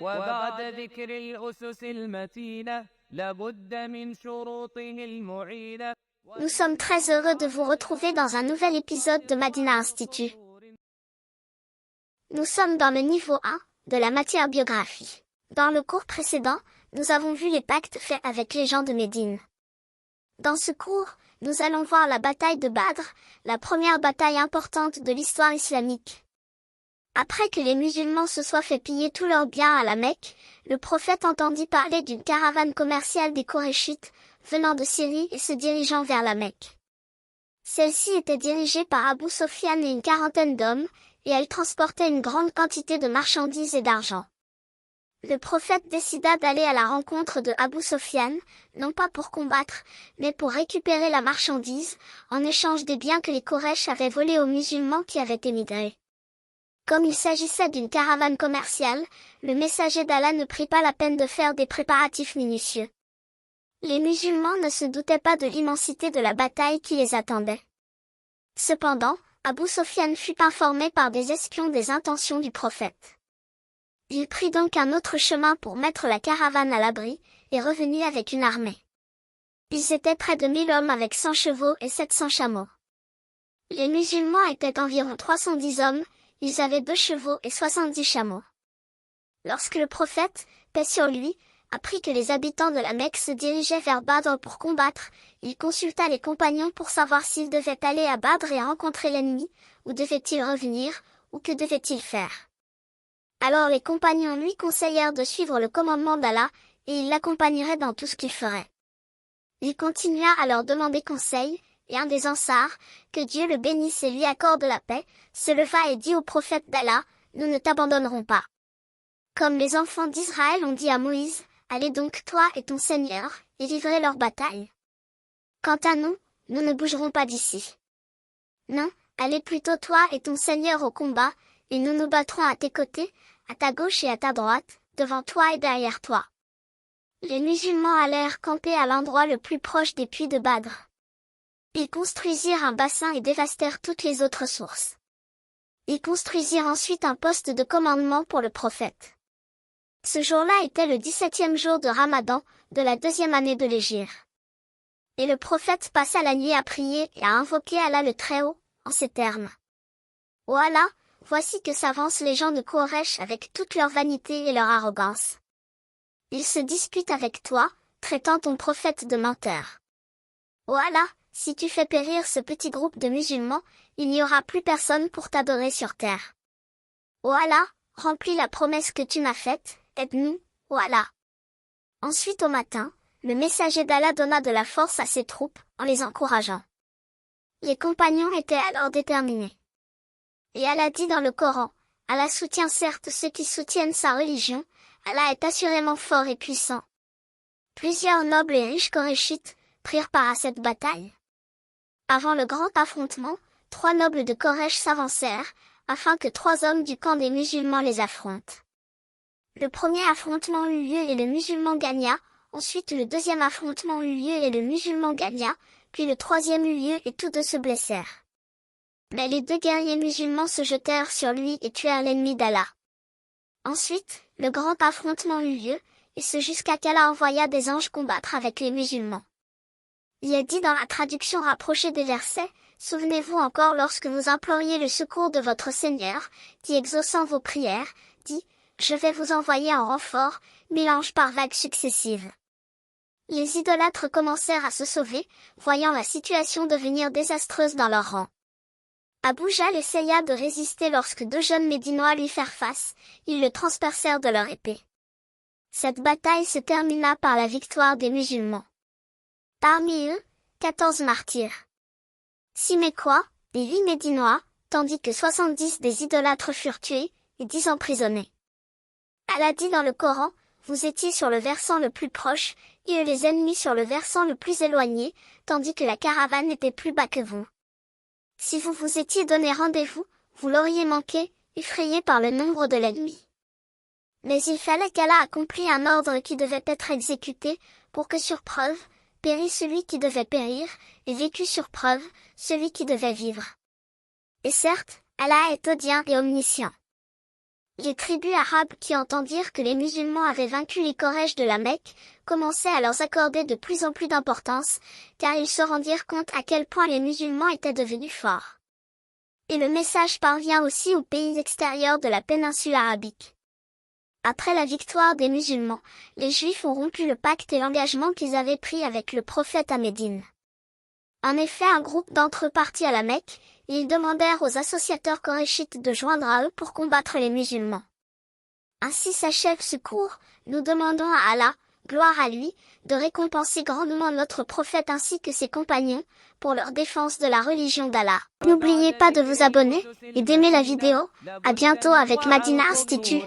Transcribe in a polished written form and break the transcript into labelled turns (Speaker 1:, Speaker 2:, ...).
Speaker 1: وبعد ذكر الأسس المتينة لابد من شروطه المعينة.
Speaker 2: Nous sommes très heureux de vous retrouver dans un nouvel épisode de Madina Institut. Nous sommes dans le niveau 1 de la matière biographie. Dans le cours précédent, nous avons vu les pactes faits avec les gens de Médine. Dans ce cours, nous allons voir la bataille de Badr, la première bataille importante de l'histoire islamique. Après que les musulmans se soient fait piller tous leurs biens à la Mecque, le prophète entendit parler d'une caravane commerciale des Korachites, venant de Syrie et se dirigeant vers la Mecque. Celle-ci était dirigée par Abu Sofyan et une quarantaine d'hommes, et elle transportait une grande quantité de marchandises et d'argent. Le prophète décida d'aller à la rencontre de Abu Sofyan, non pas pour combattre, mais pour récupérer la marchandise, en échange des biens que les Quraysh avaient volés aux musulmans qui avaient émigré. Comme il s'agissait d'une caravane commerciale, le messager d'Allah ne prit pas la peine de faire des préparatifs minutieux. Les musulmans ne se doutaient pas de l'immensité de la bataille qui les attendait. Cependant, Abu Sofyan fut informé par des espions des intentions du prophète. Il prit donc un autre chemin pour mettre la caravane à l'abri, et revenut avec une armée. Ils étaient près de 1000 hommes avec 100 chevaux et 700 chameaux. Les musulmans étaient environ 310 hommes, ils avaient 2 chevaux et 70 chameaux. Lorsque le prophète, paix sur lui, apprit que les habitants de la Mecque se dirigeaient vers Badr pour combattre, il consulta les compagnons pour savoir s'ils devaient aller à Badr et rencontrer l'ennemi, ou devaient-ils revenir, ou que devaient-ils faire. Alors les compagnons lui conseillèrent de suivre le commandement d'Allah, et il l'accompagnerait dans tout ce qu'il ferait. Il continua à leur demander conseil, et un des Ansars, que Dieu le bénisse et lui accorde la paix, se leva et dit au prophète d'Allah, « Nous ne t'abandonnerons pas. » Comme les enfants d'Israël ont dit à Moïse, « Allez donc toi et ton Seigneur, et livrez leur bataille. Quant à nous, nous ne bougerons pas d'ici. Non, allez plutôt toi et ton Seigneur au combat, et nous nous battrons à tes côtés, à ta gauche et à ta droite, devant toi et derrière toi. » Les musulmans allèrent camper à l'endroit le plus proche des puits de Badr. Ils construisirent un bassin et dévastèrent toutes les autres sources. Ils construisirent ensuite un poste de commandement pour le prophète. Ce jour-là était le 17e jour de Ramadan, de la 2e année de l'Hégire. Et le prophète passa la nuit à prier et à invoquer Allah le Très-Haut, en ces termes. « Ô Allah, voici que s'avancent les gens de Quraysh avec toute leur vanité et leur arrogance. Ils se disputent avec toi, traitant ton prophète de menteur. Ô Allah, si tu fais périr ce petit groupe de musulmans, il n'y aura plus personne pour t'adorer sur terre. Ô Allah, remplis la promesse que tu m'as faite, aide-nous, ô Allah. » Ensuite au matin, le messager d'Allah donna de la force à ses troupes, en les encourageant. Les compagnons étaient alors déterminés. Et Allah dit dans le Coran, Allah soutient certes ceux qui soutiennent sa religion, Allah est assurément fort et puissant. Plusieurs nobles et riches Korachites prirent part à cette bataille. Avant le grand affrontement, 3 nobles de Quraysh s'avancèrent, afin que 3 hommes du camp des musulmans les affrontent. Le premier affrontement eut lieu et le musulman gagna, ensuite le deuxième affrontement eut lieu et le musulman gagna, puis le troisième eut lieu et tous deux se blessèrent. Mais les 2 guerriers musulmans se jetèrent sur lui et tuèrent l'ennemi d'Allah. Ensuite, le grand affrontement eut lieu, et ce jusqu'à qu'Allah envoya des anges combattre avec les musulmans. Il est dit dans la traduction rapprochée des versets, « Souvenez-vous encore lorsque vous imploriez le secours de votre Seigneur, qui exaucant vos prières, dit, je vais vous envoyer en renfort, 1000 anges par vagues successives. » Les idolâtres commencèrent à se sauver, voyant la situation devenir désastreuse dans leur rang. Abu Jahl essaya de résister lorsque 2 jeunes Médinois lui firent face, ils le transpercèrent de leur épée. Cette bataille se termina par la victoire des musulmans. Parmi eux, 14 martyrs. 6 Mécois, et 8 Médinois, tandis que 70 des idolâtres furent tués, et 10 emprisonnés. Allah dit dans le Coran, vous étiez sur le versant le plus proche, et eux les ennemis sur le versant le plus éloigné, tandis que la caravane était plus bas que vous. Si vous vous étiez donné rendez-vous, vous l'auriez manqué, effrayé par le nombre de l'ennemi. Mais il fallait qu'Allah accomplît un ordre qui devait être exécuté, pour que sur preuve, périt celui qui devait périr, et vécut sur preuve, celui qui devait vivre. Et certes, Allah est audient et omniscient. Les tribus arabes qui entendirent que les musulmans avaient vaincu les Quraysh de la Mecque, commençaient à leur accorder de plus en plus d'importance, car ils se rendirent compte à quel point les musulmans étaient devenus forts. Et le message parvient aussi aux pays extérieurs de la péninsule arabique. Après la victoire des musulmans, les Juifs ont rompu le pacte et l'engagement qu'ils avaient pris avec le prophète à Médine. En effet, un groupe d'entre eux partit à la Mecque, et ils demandèrent aux associateurs korachites de joindre à eux pour combattre les musulmans. Ainsi s'achève ce cours, nous demandons à Allah, gloire à lui, de récompenser grandement notre prophète ainsi que ses compagnons, pour leur défense de la religion d'Allah. N'oubliez pas de vous abonner, et d'aimer la vidéo. À bientôt avec Madina Institute.